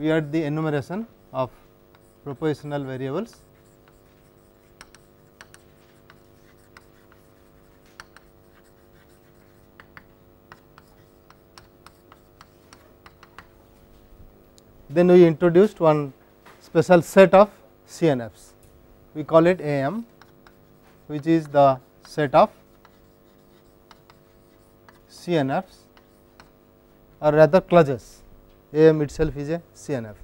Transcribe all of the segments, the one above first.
we had the enumeration of propositional variables. Then we introduced one special set of CNFs, we call it AM, which is the set of CNFs or rather clauses. AM itself is a CNF.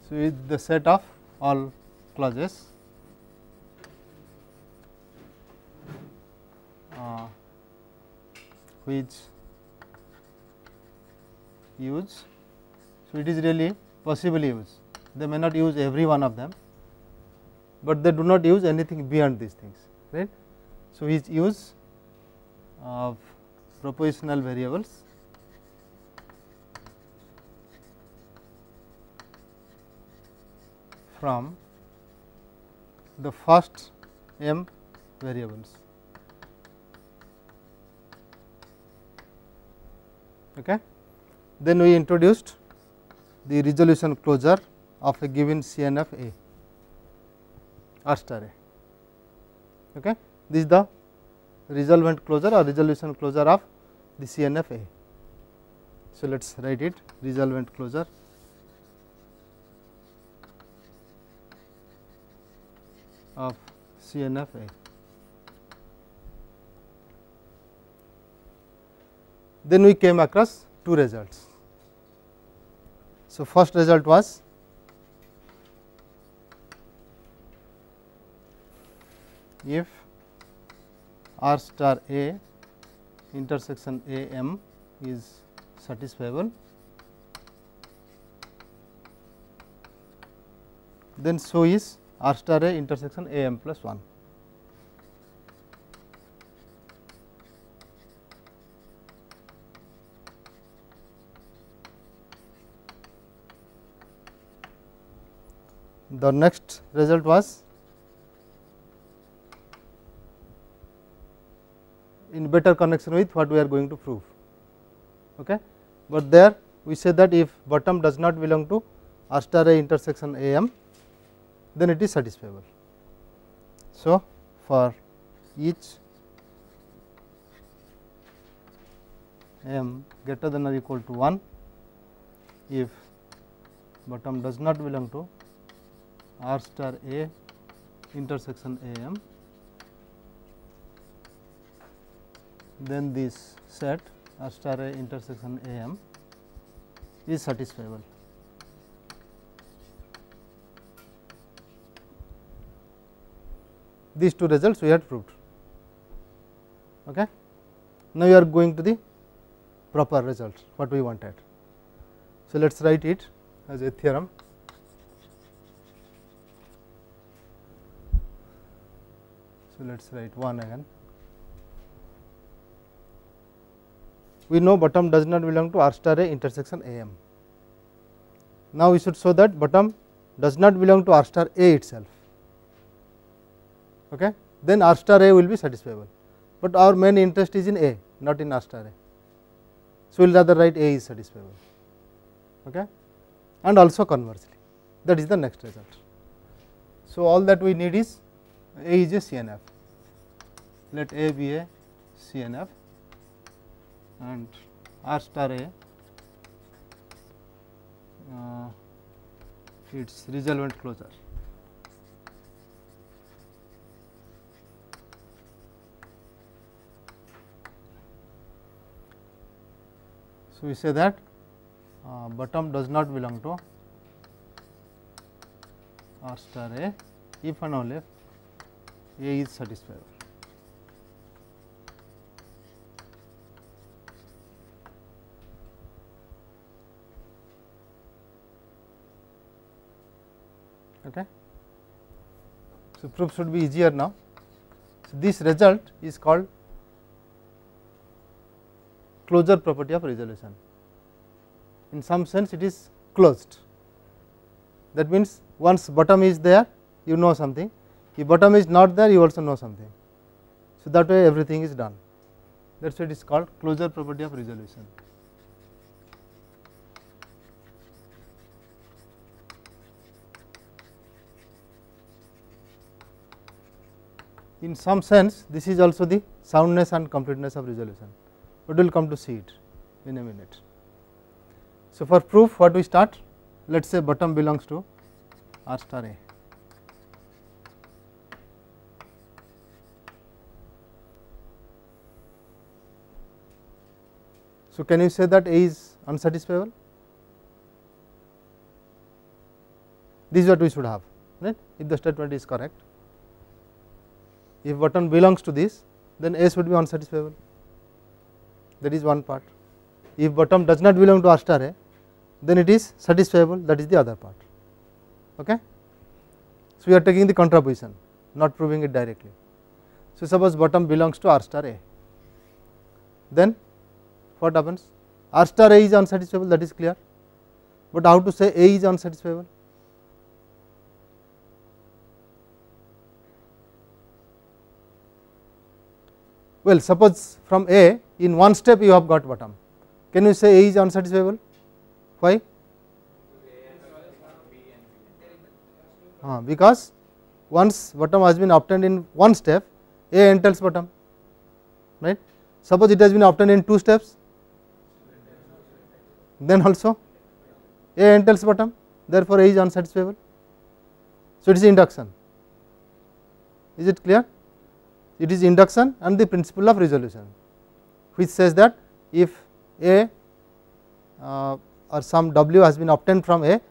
So, with the set of all clauses which use. So, it is really possible use, they may not use every one of them, but they do not use anything beyond these things, right. So, which use of propositional variables from the first m variables. Okay. Then we introduced the resolution closure of a given CNF A R star A. Okay. This is the resolvent closure or resolution closure of the CNF A. So, let us write it resolvent closure of CNF A. Then we came across two results. So, first result was if R star A intersection A m is satisfiable, then so is R star A intersection A m plus 1. The next result was in better connection with what we are going to prove. Okay. But there we say that if bottom does not belong to R star A intersection A m, then it is satisfiable. So, for each m greater than or equal to 1, if bottom does not belong to R star A intersection A m, then this set R star A intersection A m is satisfiable. These two results we had proved. Okay. Now, we are going to the proper result what we wanted. So, let us write it as a theorem. So, let us write 1 again. We know bottom does not belong to R star A intersection A m. Now, we should show that bottom does not belong to R star A itself. Okay. Then R star A will be satisfiable, but our main interest is in A, not in R star A. So, we will rather write A is satisfiable, okay. And also conversely, that is the next result. So, all that we need is A is a CNF, let A be a CNF and R star A its resolvent closure. So, we say that bottom does not belong to R star A if and only if A is satisfiable. Okay. So, proof should be easier now. So, this result is called closure property of resolution. In some sense it is closed. That means, once bottom is there you know something, if bottom is not there you also know something. So, that way everything is done, that is why it is called closure property of resolution. in some sense this is also the soundness and completeness of resolution, but we will come to see it in a minute. So, for proof what we start, let us say bottom belongs to R star A. So, can you say that A is unsatisfiable? This is what we should have, right, if the statement is correct. If bottom belongs to this, then A should be unsatisfiable, that is one part. If bottom does not belong to R star A, then it is satisfiable, that is the other part. Okay. So, we are taking the contraposition, not proving it directly. So, suppose bottom belongs to R star A, then what happens? R star A is unsatisfiable, that is clear, but how to say A is unsatisfiable? Well, suppose from A in one step you have got bottom, can you say A is unsatisfiable? Why? Because once bottom has been obtained in one step, A entails bottom, right. Suppose it has been obtained in two steps, then also A entails bottom, therefore A is unsatisfiable. So, it is induction, is it clear? It is induction and the principle of resolution, which says that if A or some W has been obtained from A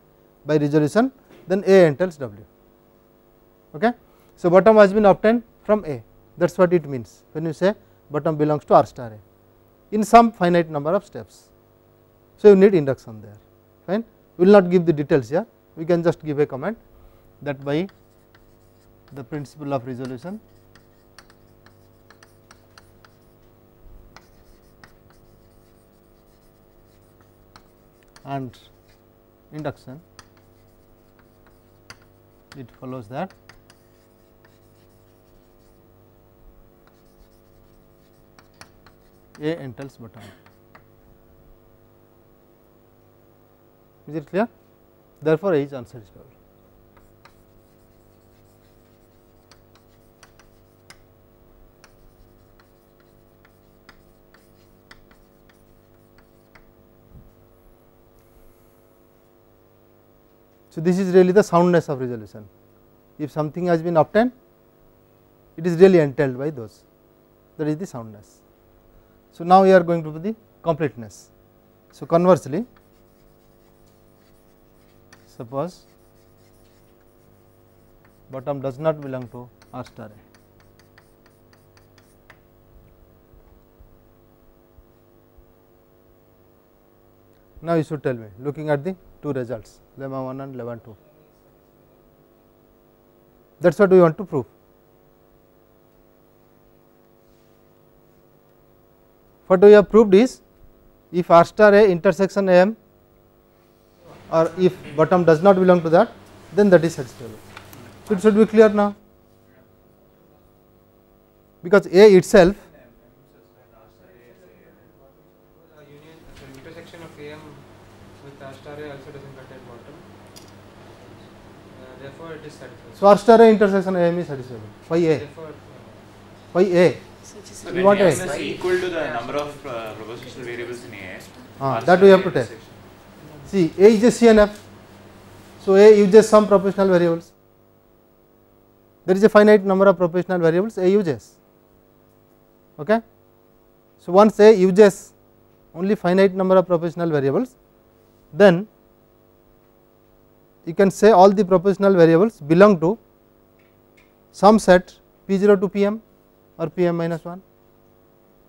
by resolution, then A entails W. Okay. So, bottom has been obtained from A, that is what it means when you say bottom belongs to R star A in some finite number of steps. So, you need induction there, fine. We will not give the details here, we can just give a comment that by the principle of resolution and induction, it follows that A entails bottom. Is it clear? Therefore, A is unsatisfiable. So, this is really the soundness of resolution. If something has been obtained, it is really entailed by those, that is the soundness. So, now we are going to the completeness. So, conversely, suppose bottom does not belong to R star A. Now, you should tell me, looking at the two results, lemma 1 and lemma 2, that is what we want to prove. What we have proved is, if R star A intersection AM or if bottom does not belong to that, then that is satisfiable. So, it should be clear now, because A itself intersection of AM with R star A also does not contain bottom, therefore it is satisfiable. So, R star A intersection AM is satisfiable. Why A? Why A? So we want A is equal to the number of propositional variables in A. That we have to take. See, A is a CNF, so A uses some propositional variables. There is a finite number of propositional variables A uses. Okay. So, once A uses only finite number of propositional variables, then you can say all the propositional variables belong to some set P0 to Pm or Pm minus 1.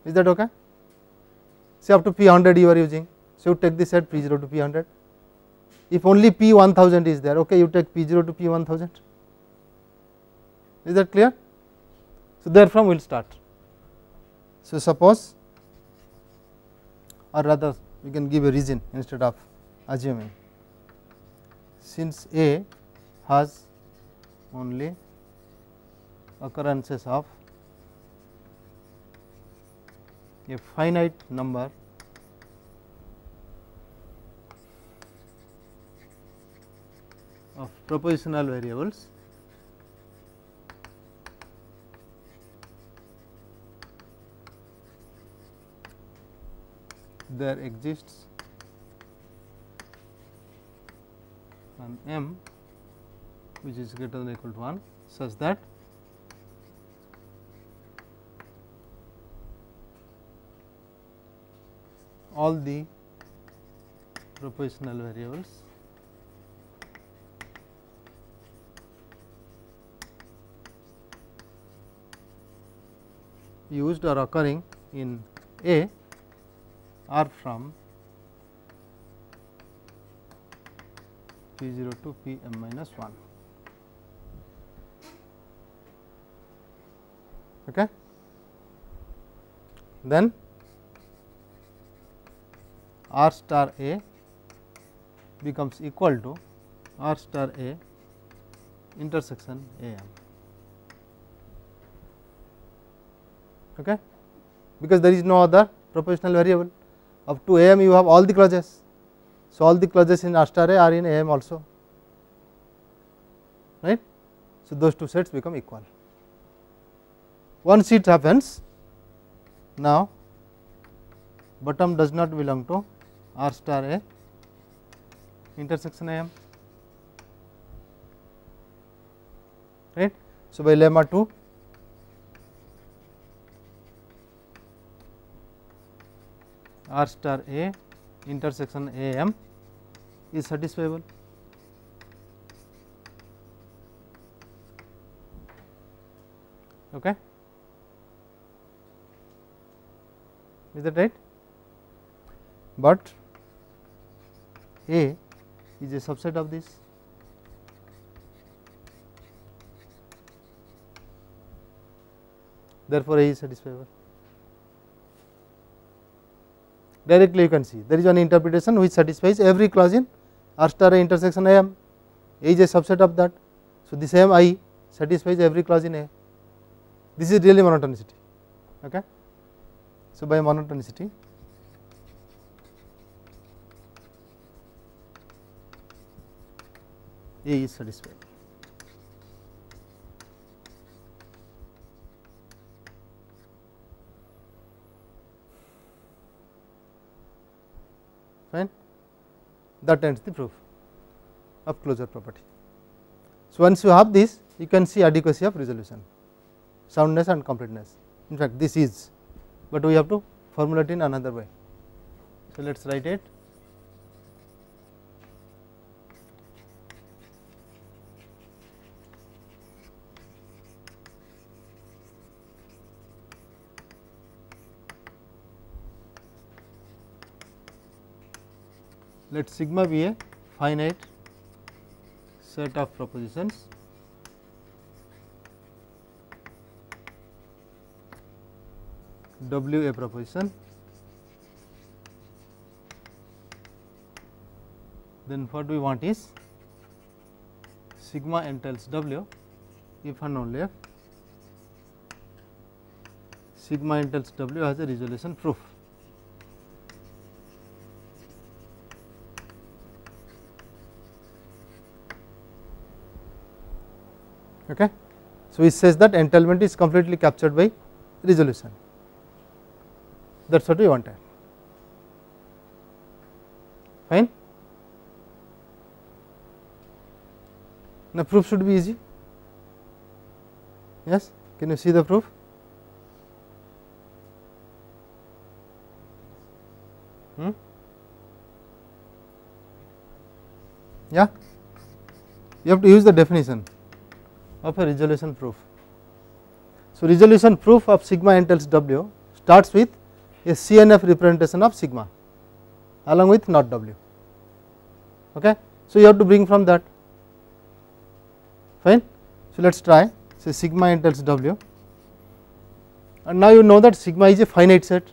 Is that okay? Say up to P100 you are using, so you take the set P0 to P100. If only P1000 is there, okay, you take P0 to P1000. Is that clear? So, therefrom we will start. So, suppose, or rather we can give a reason instead of assuming, since A has only occurrences of a finite number of propositional variables, there exists an M which is greater than or equal to 1 such that all the propositional variables used or occurring in A are from P 0 to P m minus 1. Okay. Then R star A becomes equal to R star A intersection A m. Okay. Because there is no other propositional variable. Up to A m you have all the clauses. So, all the clauses in R star A are in A m also, right. So, those two sets become equal. Once it happens, now bottom does not belong to R star A intersection A m, right. So, by lemma 2 R star A intersection A m is satisfiable. Okay. Is that right? But A is a subset of this. Therefore, A is satisfiable. Directly you can see there is one interpretation which satisfies every clause in R star A intersection A m. A is a subset of that. So, the same I satisfies every clause in A. This is really monotonicity. Okay. So, by monotonicity A is satisfied. Fine. That ends the proof of closure property. So, once you have this, you can see adequacy of resolution, soundness and completeness. In fact, this is, but we have to formulate in another way. So, let us write it. Let sigma be a finite set of propositions W a proposition, then what we want is sigma entails W if and only if sigma entails W has a resolution proof. Okay. So, it says that entailment is completely captured by resolution. That is what we wanted. Fine. Now, proof should be easy. Yes, can you see the proof? Yeah, you have to use the definition of a resolution proof. So, resolution proof of sigma entails W starts with a CNF representation of sigma along with not W. Okay. So, you have to bring from that. Fine. So, let us try. Say sigma entails W, and now you know that sigma is a finite set.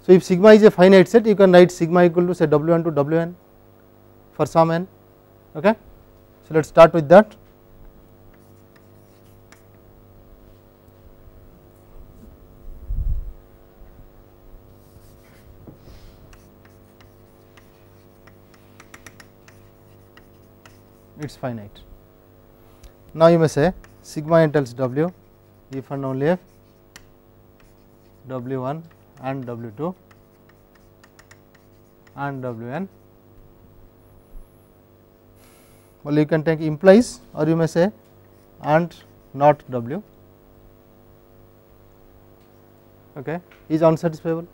So, if sigma is a finite set, you can write sigma equal to say W1 to Wn for some n. Okay. So, let us start with that. It is finite. Now, you may say sigma entails W if and only if W1 and W2 and Wn. Well, you can take implies or you may say and not W, okay, is unsatisfiable.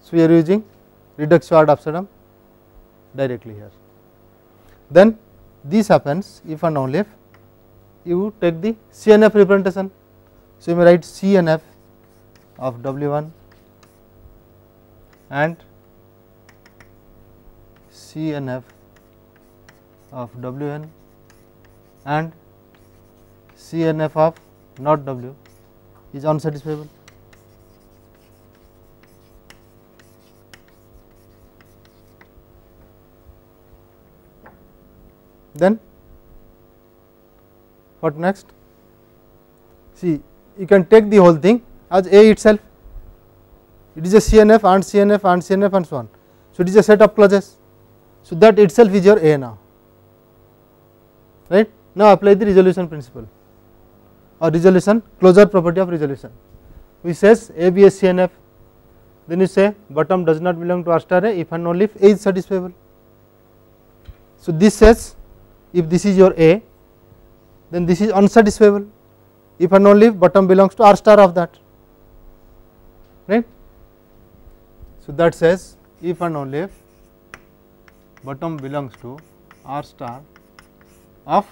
So, we are using reductio ad absurdum directly here. Then this happens if and only if you take the CNF representation. So, you may write CNF of W1 and CNF of Wn and CNF of not W is unsatisfiable. Then what next? See, you can take the whole thing as A itself, it is a CNF and CNF and CNF and so on. So, it is a set of clauses. So, that itself is your A now, right. Now, apply the resolution principle or resolution closure property of resolution, which says A be a CNF, then you say bottom does not belong to R star A if and only if A is satisfiable. So, this says if this is your A, then this is unsatisfiable if and only if bottom belongs to R star of that, right. So, that says if and only if bottom belongs to R star of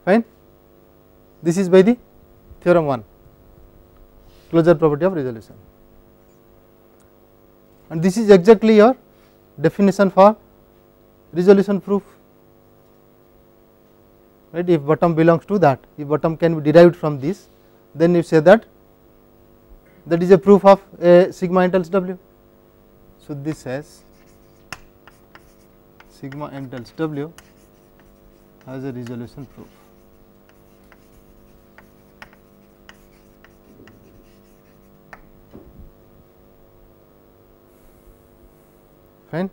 fine. This is by the theorem 1, closure property of resolution, and this is exactly your definition for resolution proof, right. If bottom belongs to that, if bottom can be derived from this, then you say that is a proof of a sigma entails W. So, this says sigma entails W as a resolution proof. Fine.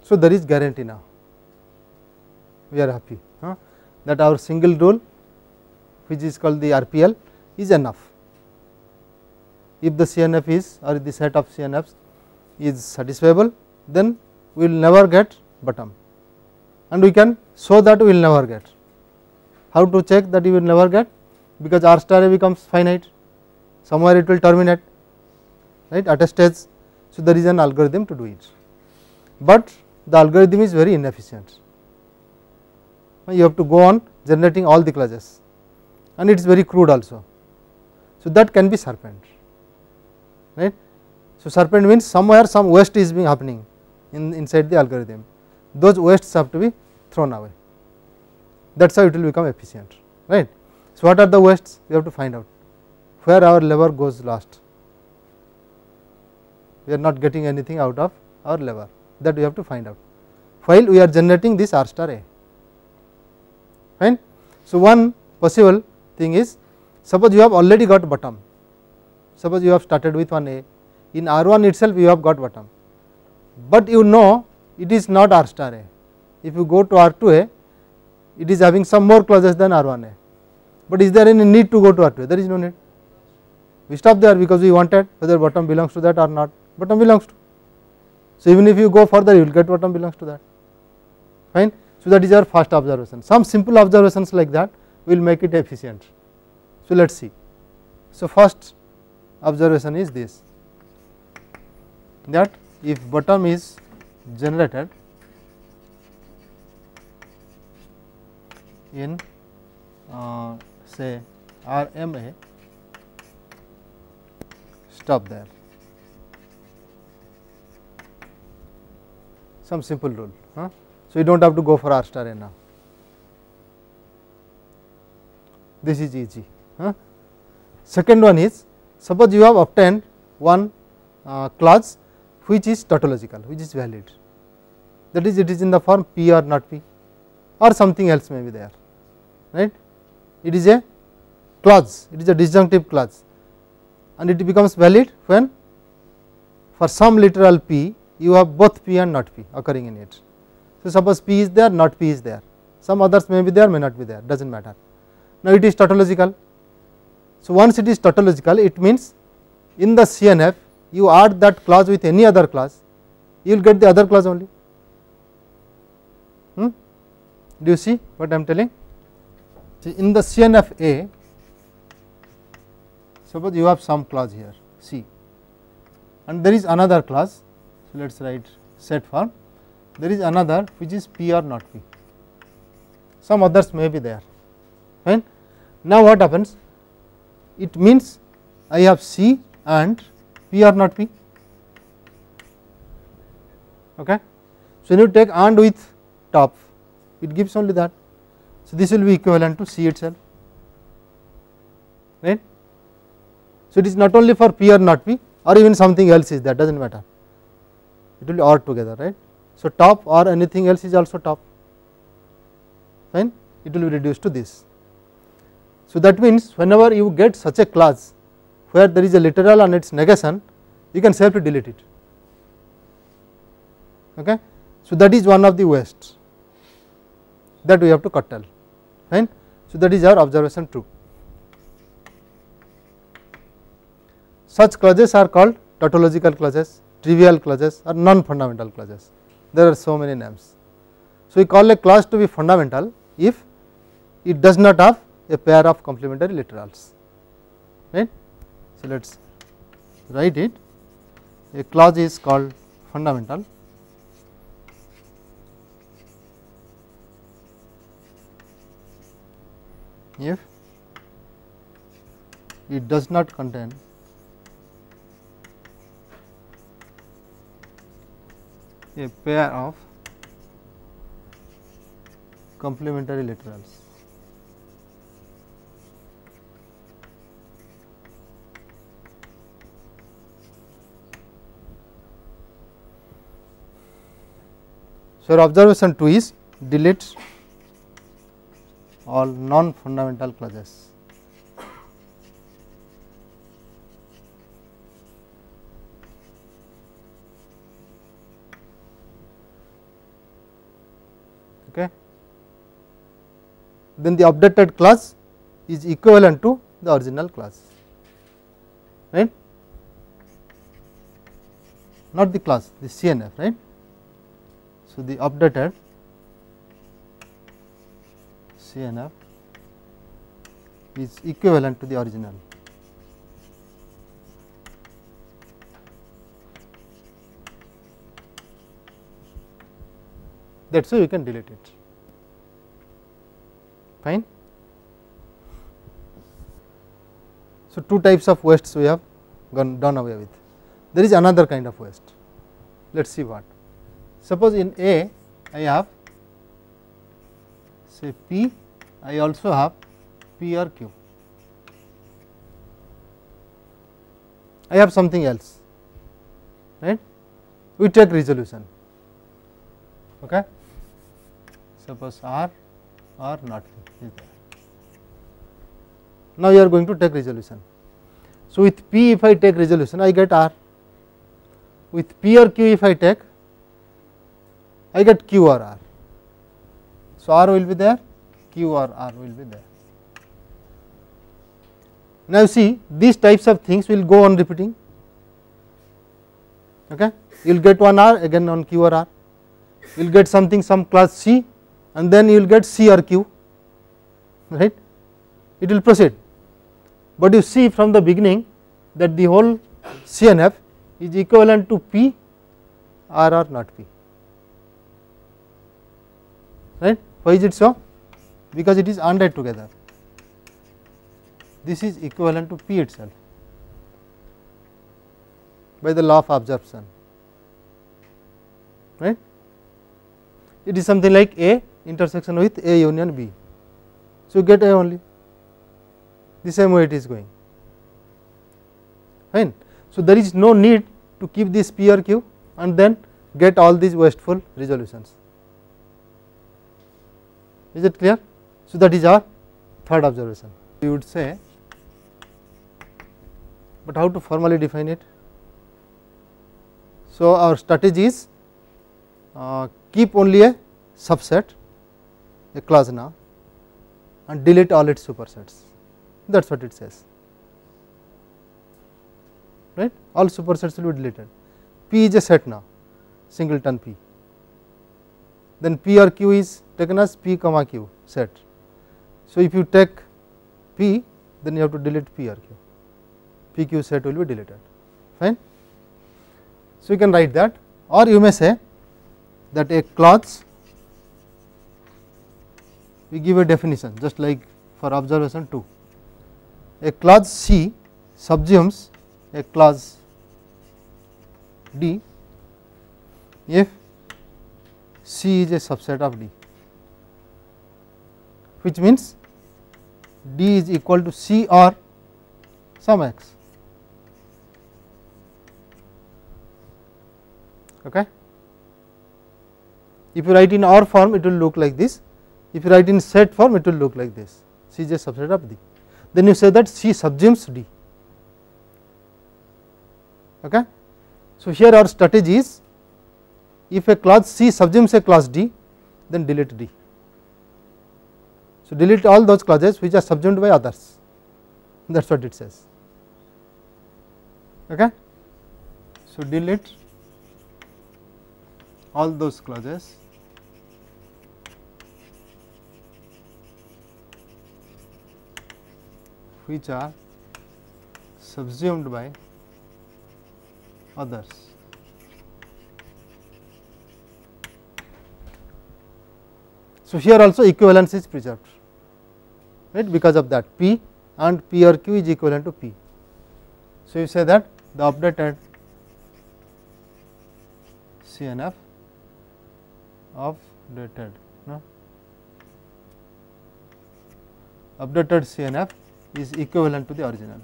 So, there is guarantee now, we are happy that our single rule, which is called the RPL, is enough. If the CNF is or the set of CNFs is satisfiable, then we will never get bottom, and we can show that we will never get. How to check that you will never get? Because R star A becomes finite, somewhere it will terminate, right, at a stage. So, there is an algorithm to do it, but the algorithm is very inefficient. You have to go on generating all the clauses, and it is very crude also. So, that can be serpent, right. So, serpent means somewhere some waste is being happening inside the algorithm, those wastes have to be thrown away, that is how it will become efficient, right. So, what are the wastes? We have to find out where our lever goes last, we are not getting anything out of our lever, that we have to find out while we are generating this R star A, fine. So, one possible thing is, suppose you have already got bottom, suppose you have started with one A, in R1 itself you have got bottom, but you know it is not R star A. If you go to R2A, it is having some more clauses than R1A, but is there any need to go to R2A? There is no need. We stop there because we wanted whether bottom belongs to that or not, bottom belongs to. So, even if you go further, you will get bottom belongs to that, fine. So, that is our first observation. Some simple observations like that will make it efficient. So, let us see. So, first observation is this, that if bottom is generated in say RMA, stop there, some simple rule. So, you do not have to go for R star A now, this is easy. Second one is, suppose you have obtained one clause which is tautological, which is valid, that is it is in the form P or not P or something else may be there, right. It is a clause, it is a disjunctive clause, and it becomes valid when for some literal P you have both P and not P occurring in it. So, suppose P is there, not P is there, some others may be there, may not be there, does not matter. Now, it is tautological. So, once it is tautological, it means in the CNF you add that clause with any other clause, you will get the other clause only. Do you see what I am telling? See, in the CNF A, suppose you have some clause here C and there is another clause. So, let us write set form, there is another which is P or not P, some others may be there, fine. Now, what happens? It means I have C and P or not P, okay. So, when you take AND with top, it gives only that. So, this will be equivalent to C itself, right. So, it is not only for P or not P or even something else is that, does not matter, it will be OR together, right. So, top or anything else is also top, fine, it will be reduced to this. So, that means whenever you get such a clause where there is a literal and its negation, you can safely delete it, okay. So, that is one of the wastes that we have to curtail, fine. So, that is our observation 2. Such clauses are called tautological clauses, trivial clauses or non-fundamental clauses, there are so many names. So, we call a clause to be fundamental if it does not have a pair of complementary literals, right. So, let us write it, a clause is called fundamental if it does not contain a pair of complementary literals. So, observation 2 is delete all non-fundamental clauses. Okay. Then the updated clause is equivalent to the original clause, right, not the clause, the CNF, right. So, the updated CNF is equivalent to the original. That is why you can delete it, fine. So, two types of wastes we have done away with. There is another kind of waste, let us see what. Suppose in A I have say P, I also have P or Q, I have something else, right. We take resolution, okay. Suppose R or not is there. Now, you are going to take resolution. So, with P if I take resolution I get R, with P or Q if I take I get Q or R. So, R will be there, Q or R will be there. Now, you see these types of things will go on repeating, okay. You will get one R again on Q or R, you will get something some class C and then you will get C or Q, right, it will proceed. But you see from the beginning that the whole CNF is equivalent to P, R or not P, right. Why is it so? Because it is ANDed together, this is equivalent to P itself by the law of absorption, right. It is something like A intersection with A union B. So, you get A only, the same way it is going, fine. So, there is no need to keep this P or Q and then get all these wasteful resolutions. Is it clear? So, that is our third observation. We would say, but how to formally define it? So, our strategy is keep only a subset, a class na, and delete all its supersets. That is what it says, right? All supersets will be deleted. P is a set now, singleton P. Then P or Q is taken as P comma Q set. So, if you take P, then you have to delete P or Q. P Q set will be deleted, fine. So, you can write that, or you may say that a clause, we give a definition just like for observation 2. A clause C subsumes a clause D if C is a subset of D, which means D is equal to C or some x. Okay. If you write in OR form, it will look like this. If you write in set form, it will look like this. C is a subset of D. Then you say that C subsumes D. Okay. So, here our strategy is, if a clause C subsumes a clause D, then delete D. So, delete all those clauses which are subsumed by others, that is what it says. Okay. So, delete all those clauses which are subsumed by others. So, here also equivalence is preserved, right, because of that P and P or Q is equivalent to P. So, you say that the updated CNF updated CNF is equivalent to the original.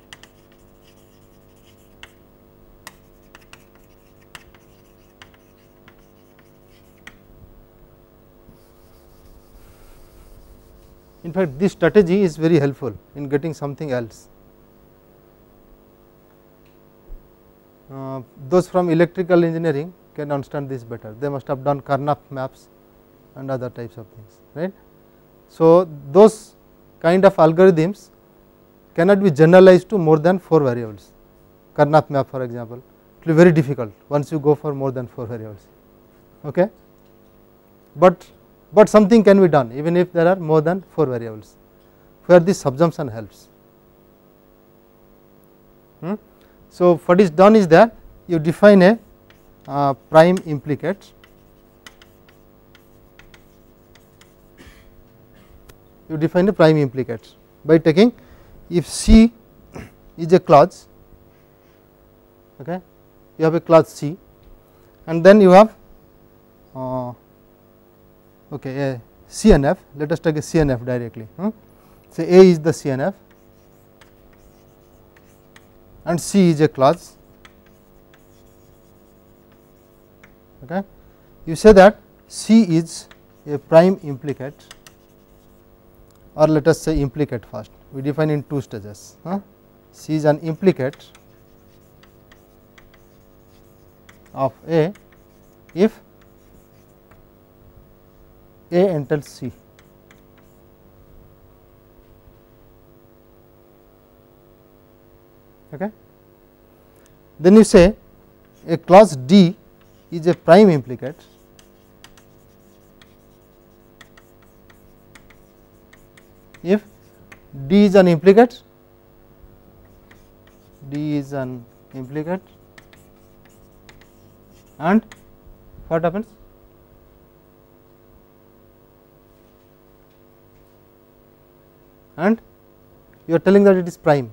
In fact, this strategy is very helpful in getting something else. Those from electrical engineering can understand this better. They must have done Carnap maps and other types of things, right. So, those kind of algorithms cannot be generalized to more than 4 variables. Carnap map, for example, it will be very difficult once you go for more than 4 variables. Okay. But something can be done even if there are more than 4 variables, where this subsumption helps. So, what is done is that you define a prime implicate, by taking, if C is a clause, okay, you have a clause C, and then you have a CNF. Let us take a CNF directly. Say A is the CNF and C is a clause. Okay. You say that C is a prime implicate, or let us say implicate first. We define in 2 stages. C is an implicate of A if A entails C. Okay. Then you say a clause D is a prime implicate if D is an implicate, and what happens? And you are telling that it is prime,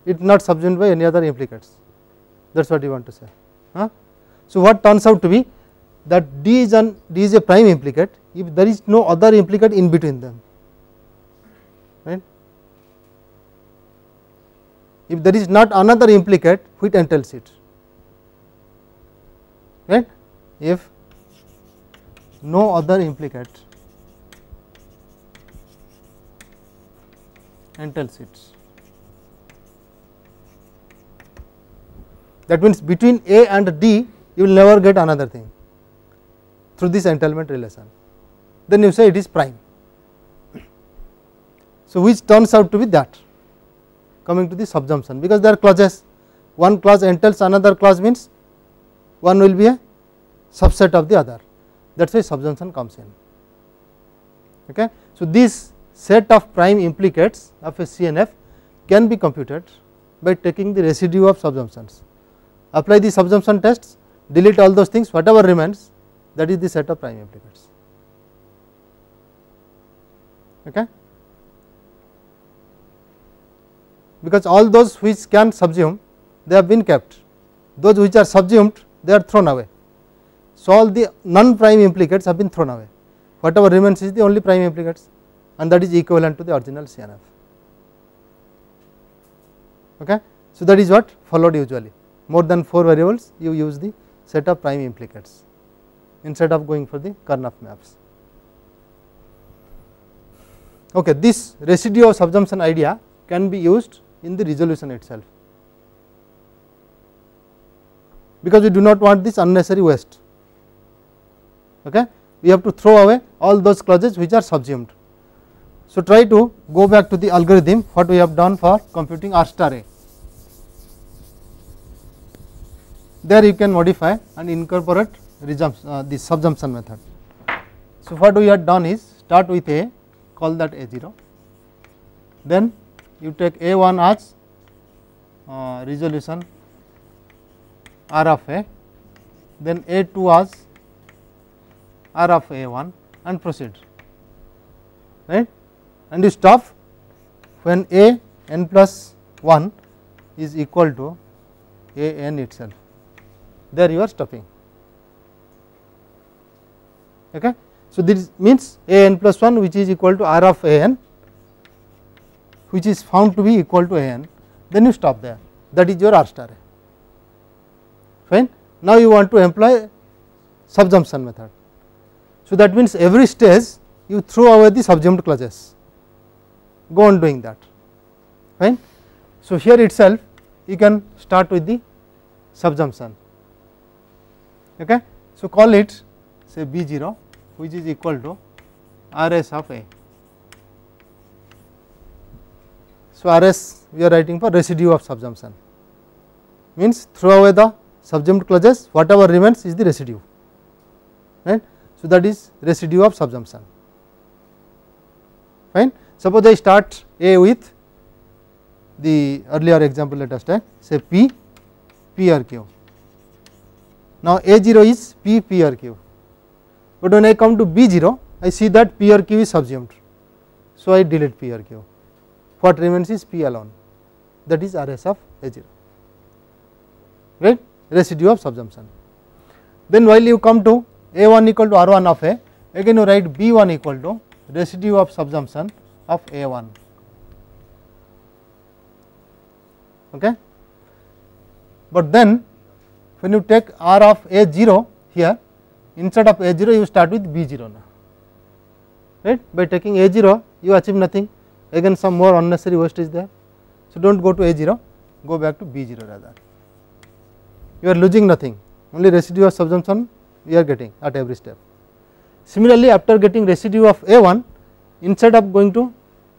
it is not subsumed by any other implicates, that is what you want to say. So, what turns out to be that D is a prime implicate if there is no other implicate in between them, right. if there is not another implicate which entails it, right, if no other implicate entails it. That means between A and D you will never get another thing through this entailment relation, then you say it is prime. So, which turns out to be that, coming to the subsumption, because there are clauses, one clause entails another clause means one will be a subset of the other, that is why subsumption comes in. Okay. So, this set of prime implicates of a CNF can be computed by taking the residue of subsumptions, apply the subsumption tests, delete all those things, whatever remains, that is the set of prime implicates. Okay. Because all those which can subsume they have been kept, those which are subsumed they are thrown away. So, all the non prime implicates have been thrown away, whatever remains is the only prime implicates, and that is equivalent to the original CNF. Okay. So, that is what followed usually, more than 4 variables you use the set of prime implicates instead of going for the Karnaugh maps. Okay. This residue of subsumption idea can be used in the resolution itself, because we do not want this unnecessary waste. Okay. We have to throw away all those clauses which are subsumed. So, try to go back to the algorithm what we have done for computing R star A. There you can modify and incorporate the subsumption method. So, what we have done is start with A, call that A0, then you take A1 as resolution R of A, then A2 as R of A1 and proceed, right, and you stop when A n plus 1 is equal to A n itself, there you are stopping. Okay. So, this means A n plus 1 which is equal to R of A n, which is found to be equal to A n, then you stop there, that is your R star A. Fine. Now, you want to employ subsumption method. So, that means every stage you throw away the subsumed clauses, go on doing that. Fine. So, here itself you can start with the subsumption. Okay. So, call it say B0 which is equal to Rs of A. So, Rs we are writing for residue of subsumption, means throw away the subsumed clauses, whatever remains is the residue, right. So, that is residue of subsumption. Fine. Suppose I start A with the earlier example, let us take say P R Q. Now, A0 is P R Q, but when I come to B0 I see that P R Q is subsumed. So, I delete P R Q, what remains is P alone, that is Rs of A0, right, residue of subsumption. Then while you come to A1 equal to R1 of A, again you write B1 equal to residue of subsumption of A1. Okay. But then when you take R of A0 here, instead of A0 you start with B0 now, right. By taking A0 you achieve nothing, again some more unnecessary waste is there. So, do not go to A0, go back to B0 rather, you are losing nothing, only residue of subsumption we are getting at every step. Similarly, after getting residue of A1, instead of going to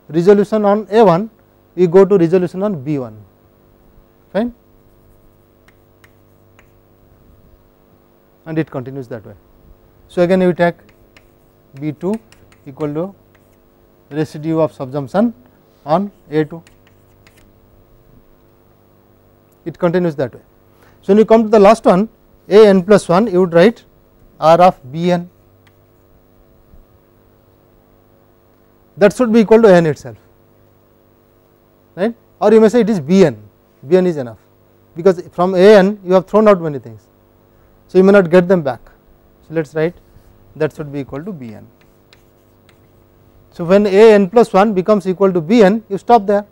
resolution on A1 we go to resolution on B1. Fine. And it continues that way. So, again you take B2 equal to residue of subsumption on A2, it continues that way. So, when you come to the last one A n plus 1, you would write R of B n, that should be equal to n itself, right, or you may say it is B n, B n is enough, because from A n you have thrown out many things. So, you may not get them back. So, let us write that should be equal to B n. So, when A n plus 1 becomes equal to B n, you stop there,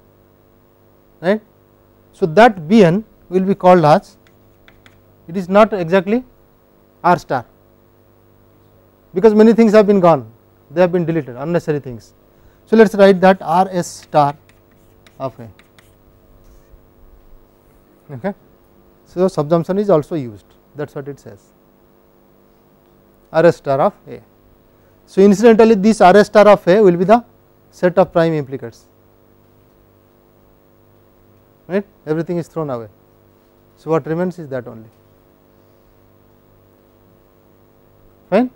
right. So, that Bn will be called as, it is not exactly R star, because many things have been gone, they have been deleted, unnecessary things. So, let us write that R s star of A. Okay. So, subsumption is also used, that is what it says, R s star of A. So, incidentally this R s star of A will be the set of prime implicates, right, everything is thrown away. So, what remains is that only, fine.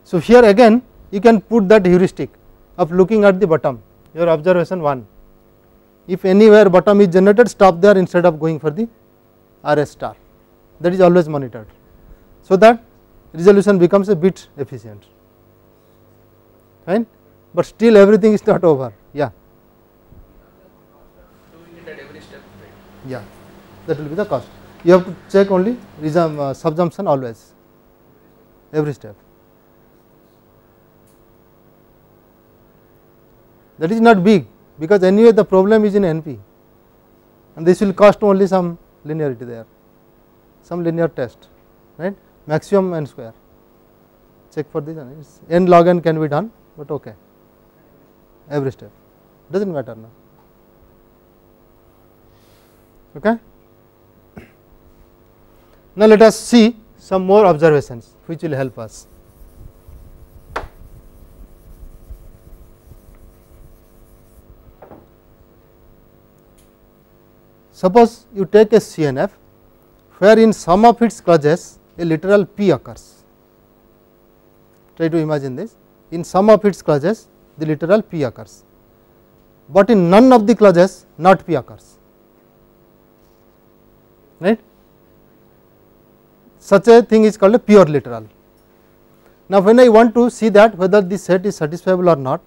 So, here again you can put that heuristic of looking at the bottom, your observation 1, if anywhere bottom is generated, stop there instead of going for the R s star, that is always monitored, so that resolution becomes a bit efficient, fine, but still everything is not over. Yeah, doing it at every step, right? yeah, that will be the cost. You have to check only subsumption always, every step. That is not big, because anyway the problem is in NP, and this will cost only some linearity there, some linear test, right, maximum n square, check for this, n log n can be done, but okay, every step, does not matter now. Okay. Now, let us see some more observations which will help us. Suppose you take a CNF where in some of its clauses a literal P occurs. Try to imagine this, in some of its clauses the literal P occurs, but in none of the clauses not P occurs, right. Such a thing is called a pure literal. Now, when I want to see that whether this set is satisfiable or not,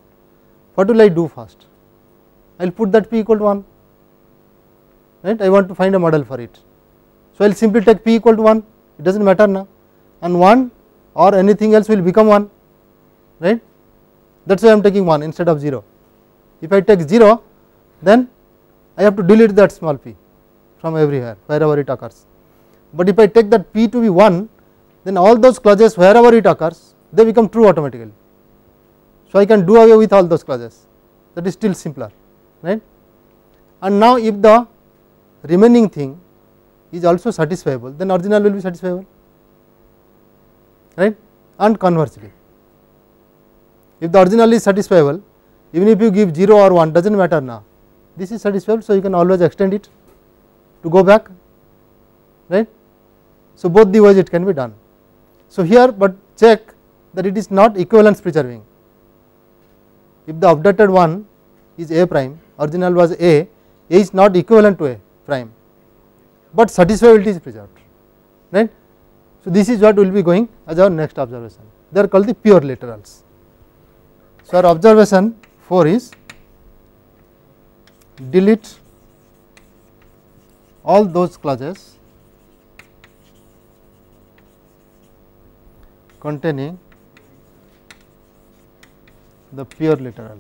what will I do first? I will put that P equal to 1, right, I want to find a model for it. So, I will simply take P equal to 1, it does not matter now, and 1 or anything else will become 1, right, that is why I am taking 1 instead of 0. If I take 0, then I have to delete that small p from everywhere wherever it occurs, but if I take that P to be 1, then all those clauses wherever it occurs they become true automatically. So, I can do away with all those clauses, that is still simpler, right. And now, if the remaining thing is also satisfiable, then original will be satisfiable, right, and conversely, if the original is satisfiable, even if you give 0 or 1 does not matter now, this is satisfiable. So, you can always extend it to go back, right. So, both the ways it can be done. So, here but check that it is not equivalence preserving. If the updated one is A prime, original was A is not equivalent to A prime, but satisfiability is preserved, right. So, this is what we will be going as our next observation, they are called the pure literals. So, our observation 4 is delete all those clauses containing the pure literal.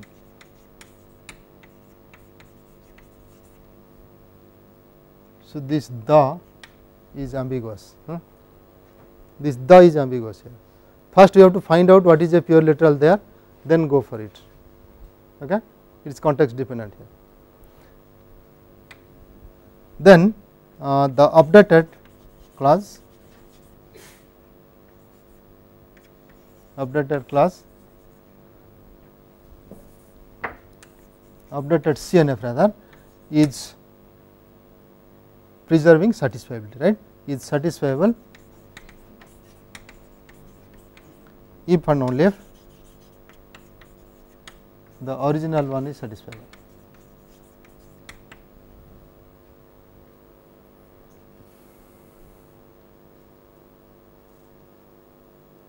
So, this the is ambiguous, this the is ambiguous here. First we have to find out what is a pure literal there, then go for it, okay. It is context dependent here. Then the updated clause, updated CNF rather is preserving satisfiability, right, is satisfiable if and only if the original one is satisfiable.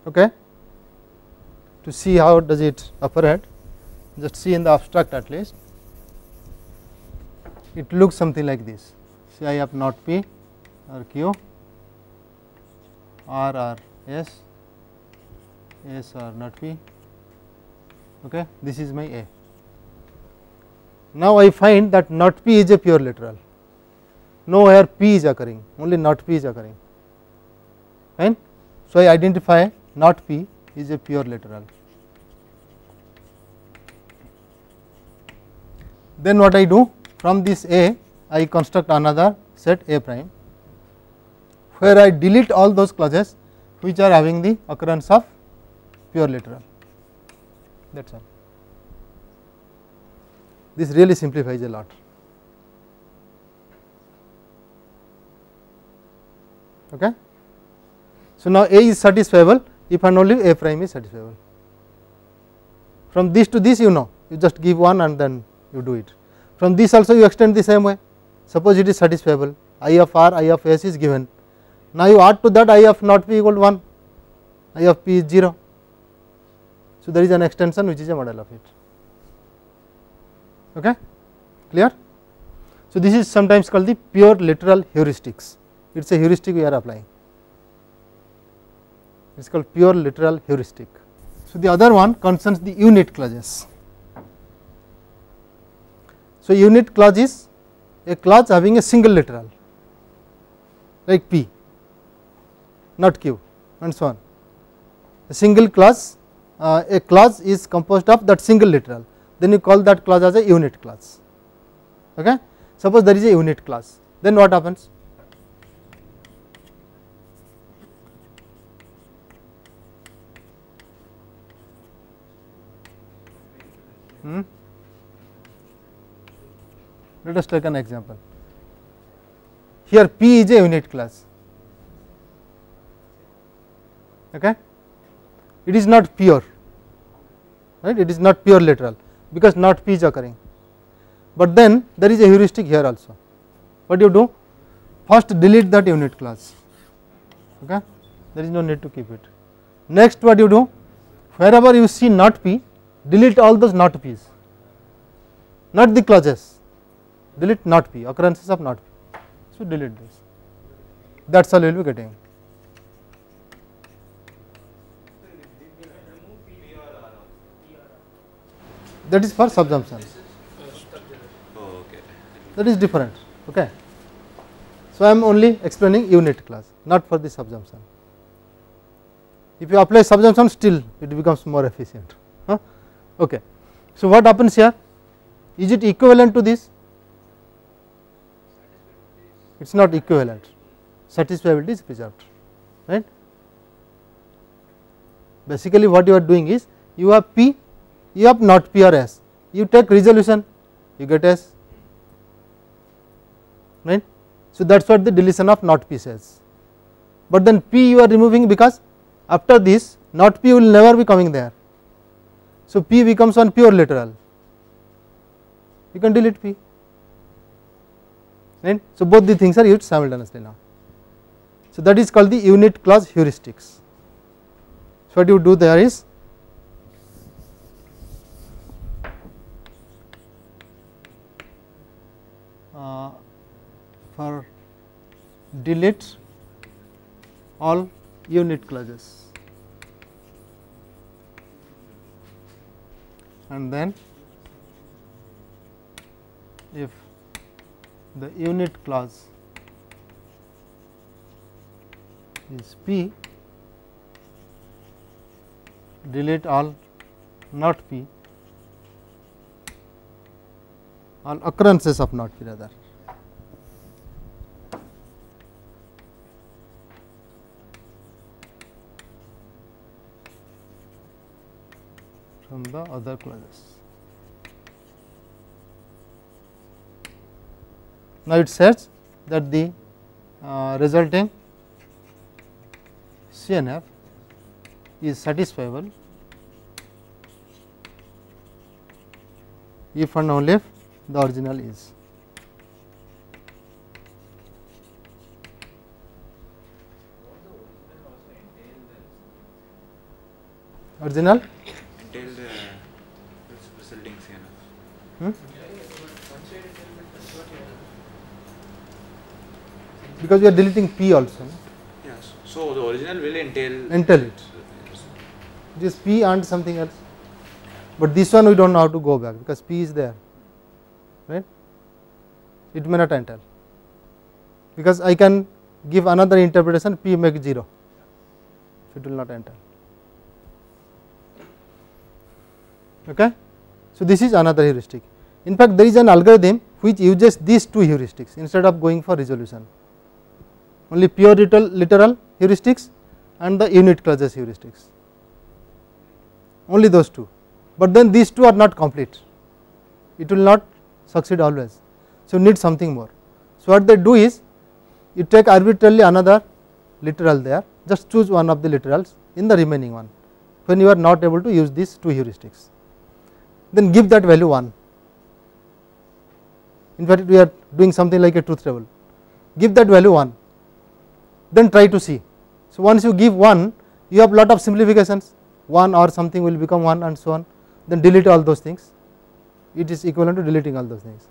Okay. To see how does it operate, just see in the abstract at least, it looks something like this. See, I have not P or Q, R or S, S or not P, okay. This is my A. Now, I find that not P is a pure literal, nowhere P is occurring, only not P is occurring, fine. So, I identify not P is a pure literal. Then what I do, from this A I construct another set A prime, where I delete all those clauses which are having the occurrence of pure literal, that is all. This really simplifies a lot. Okay. So, now A is satisfiable if and only A prime is satisfiable. From this to this, you know, you just give one and then you do it. From this also you extend the same way. Suppose it is satisfiable, I of R, I of S is given. Now you add to that I of not P equal to 1, I of P is 0. So, there is an extension which is a model of it. Okay, clear? So, this is sometimes called the pure literal heuristics. It is a heuristic we are applying. It is called pure literal heuristic. So, the other one concerns the unit clauses. So, unit clause is a clause having a single literal like P, not Q and so on. A single clause, a clause is composed of that single literal, then you call that clause as a unit clause. Okay. Suppose there is a unit clause, then what happens? Let us take an example. Here P is a unit class. Okay. It is not pure, right? It is not pure literal because not P is occurring. But then there is a heuristic here also. What you do? First delete that unit class. Okay. There is no need to keep it. Next, what you do? Wherever you see not P, delete all those not P's, not the clauses. Delete not P, occurrences of not P. So, delete this. That is all you will be getting. That is for subsumption. Oh, okay. That is different. Okay. So, I am only explaining unit class, not for the subsumption. If you apply subsumption, still it becomes more efficient. Huh? Okay. So, what happens here? Is it equivalent to this? It is not equivalent. Satisfiability is preserved, right. Basically, what you are doing is you have P, you have not P or S, you take resolution, you get S, right. So, that is what the deletion of not P says, but then P you are removing because after this not P will never be coming there. So, P becomes one pure literal, you can delete P, right. So, both the things are used simultaneously now. So, that is called the unit clause heuristics. So, what you do there is for delete all unit clauses and then if the unit clause is P, delete all not P, all occurrences of not P rather. From the other clauses. Now, it says that the resulting CNF is satisfiable if and only if the original is. Original? Entail the resulting CNF. Because we are deleting P also. No? Yes. So, the original will entail it. It is P and something else, but this one we do not know how to go back because P is there, right. It may not entail. because I can give another interpretation p make 0, so it will not enter. Okay. So, this is another heuristic. In fact, there is an algorithm which uses these two heuristics instead of going for resolution, only pure literal heuristics and the unit clauses heuristics, only those two, but then these two are not complete, it will not succeed always. So, need something more. So, what they do is you take arbitrarily another literal there, just choose one of the literals in the remaining one when you are not able to use these two heuristics, then give that value 1. In fact, we are doing something like a truth table, give that value 1, then try to see. So, once you give 1, you have lot of simplifications, 1 or something will become 1 and so on, then delete all those things, it is equivalent to deleting all those things.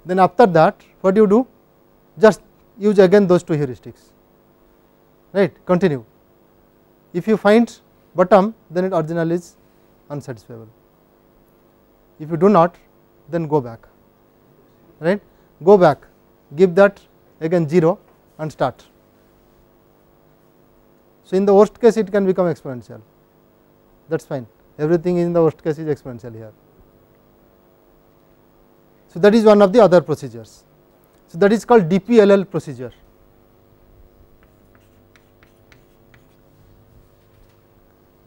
Then after that what you do, just use again those two heuristics, right, continue. If you find bottom, then it original is unsatisfiable, if you do not, then go back, right, go back, give that again 0 and start. So, in the worst case it can become exponential, that is fine, everything in the worst case is exponential here. So, that is one of the other procedures. So, that is called DPLL procedure.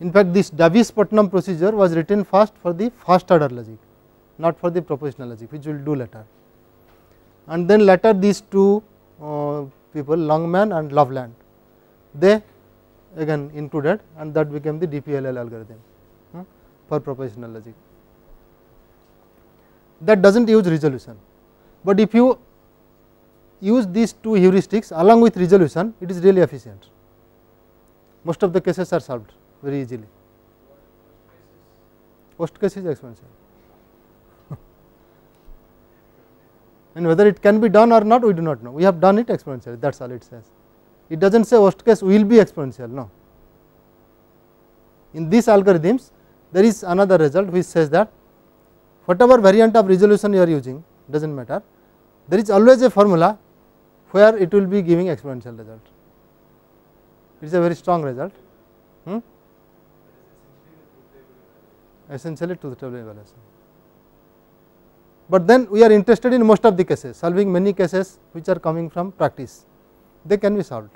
In fact, this Davis-Putnam procedure was written first for the first order logic, not for the propositional logic, which we will do later. And then later these two people, Longman and Loveland, they again included, and that became the DPLL algorithm for propositional logic. That does not use resolution, but if you use these two heuristics along with resolution, it is really efficient. Most of the cases are solved very easily. Worst case is exponential, and whether it can be done or not, we do not know. We have done it exponentially, that is all it says. It does not say worst case will be exponential, no. In these algorithms, there is another result which says that whatever variant of resolution you are using, does not matter, there is always a formula where it will be giving exponential result. It is a very strong result. Essentially truth table evaluation. But then we are interested in most of the cases, solving many cases which are coming from practice, they can be solved.